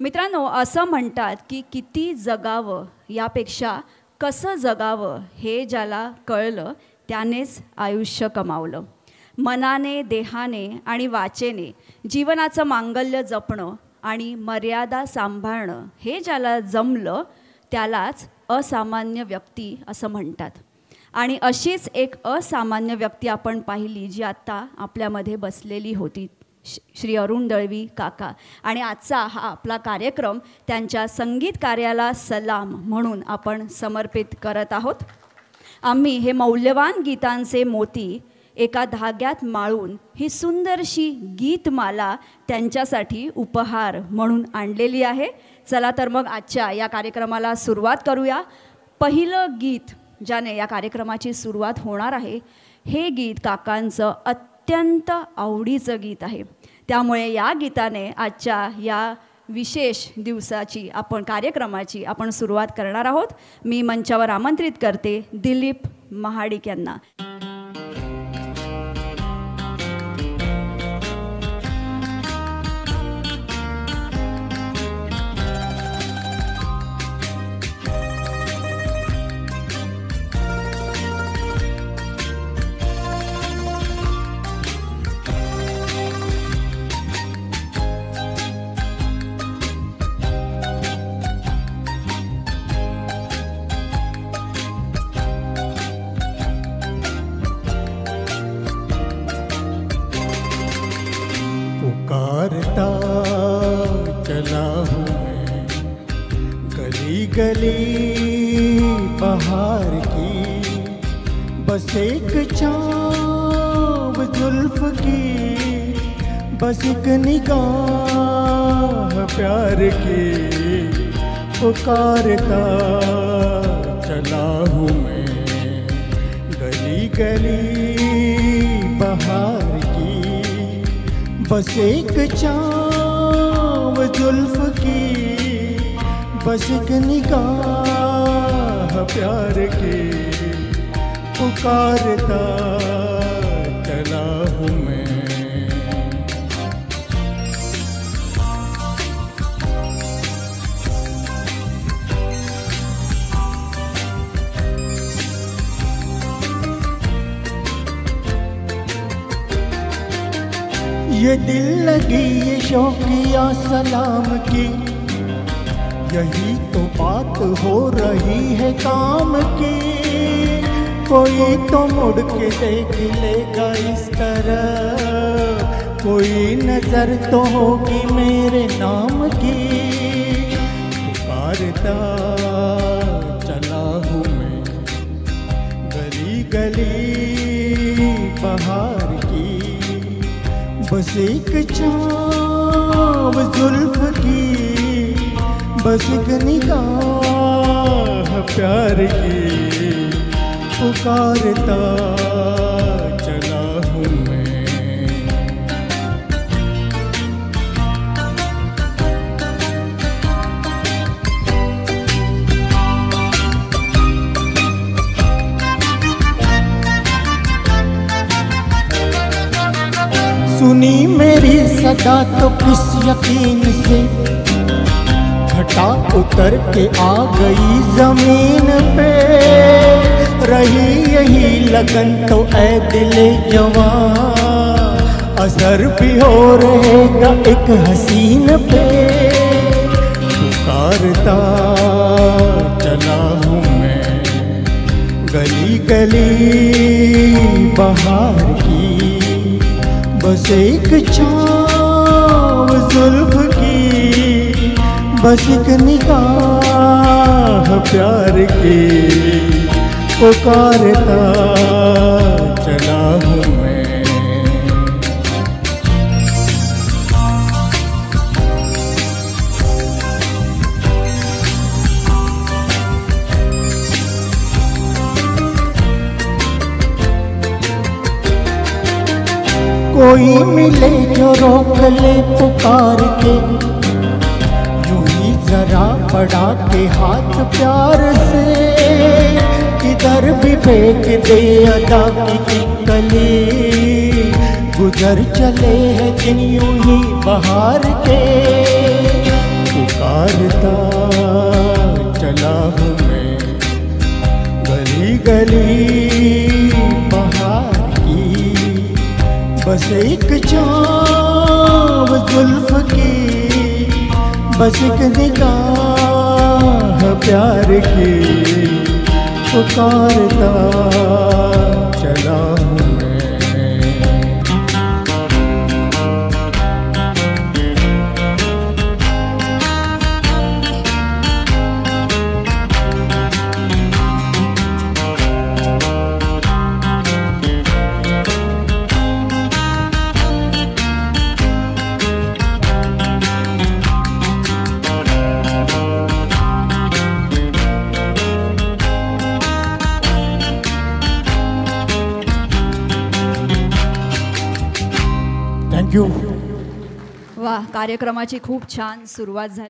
मित्रांनो, असं म्हणतात की किती जगावं यापेक्षा कसं जगावं हे ज्याला कळलं त्यानेच आयुष्य कमावलं. मनाने, देहाने आणि वाचेने जीवनाचं मांगल्य जपणं आणि मर्यादा सांभाळणं हे ज्याला जमलं त्यालाच असामान्य व्यक्ती असं म्हणतात. आणि अशीच एक असामान्य व्यक्ती आपण पाहिली जी आत्ता आपल्यामध्ये बसलेली होती, श्री अरुण दळवी काका. आणि आजचा हा आपला कार्यक्रम त्यांच्या संगीत कार्याला सलाम म्हणून आपण समर्पित करत आहोत. आम्ही हे मौल्यवान गीतांचे मोती एका धाग्यात माळून ही सुंदरशी गीतमाला त्यांच्यासाठी उपहार म्हणून आणलेली आहे. चला तर मग आजच्या या कार्यक्रमाला सुरुवात करूया. पहिलं गीत ज्याने या कार्यक्रमाची सुरुवात होणार आहे हे गीत काकांचं अत्यंत आवडीचं गीत आहे. त्यामुळे या गीताने आजच्या या विशेष दिवसाची कार्यक्रमाची आपण सुरुवात करणार आहोत. मी मंचावर आमंत्रित करते दिलीप महाडिक यांना. पुकारता चला हूँ मैं गली गली बहार की, बस एक छाँव जुल्फ की, बस एक निगाह प्यार की. पुकारता चला हूँ मैं गली गली बहार की, बस एक छाँव जुल्फ की, बस एक निगाह प्यार की. पुकारता चला हूँ मैं. ये दिल लगी ये शौकिया सलाम की, यही तो बात हो रही है काम की. कोई तो मुड़ के देख लेगा इस तरह, कोई नजर तो होगी मेरे नाम की. पुकारता चला हूँ मैं गली गली बहार की, बस एक छाँव जुल्फ की, बस एक निगाह प्यार की. पुकारता चला हूँ मैं. सुनी मेरी सदा तो किस यकीन से, घटा उतर के आ गई जमीन पे. रही यही लगन तो ऐ दिले जवां, असर भी हो रहेगा एक हसीन पे. पुकारता चला हूँ मैं गली गली बहार की, बस एक छाँव जुल्फ की, बस एक निगाह प्यार की. पुकारता चला हूँ मैं. कोई मिले जो रोक ले पुकार के, यूं ही जरा बढ़ा के हाथ प्यार से. इधर भी फेंक दे अदा की कली, गुजर चले हैं दिन यूं ही बहार के. पुकारता चला हूँ मैं गली गली बहार की, बस एक छाँव जुल्फ की, बस एक निगाह प्यार की, पुकारता चला हूँ मैं। थँक्यू. वा, कार्यक्रमाची खूप छान सुरुवात झाली.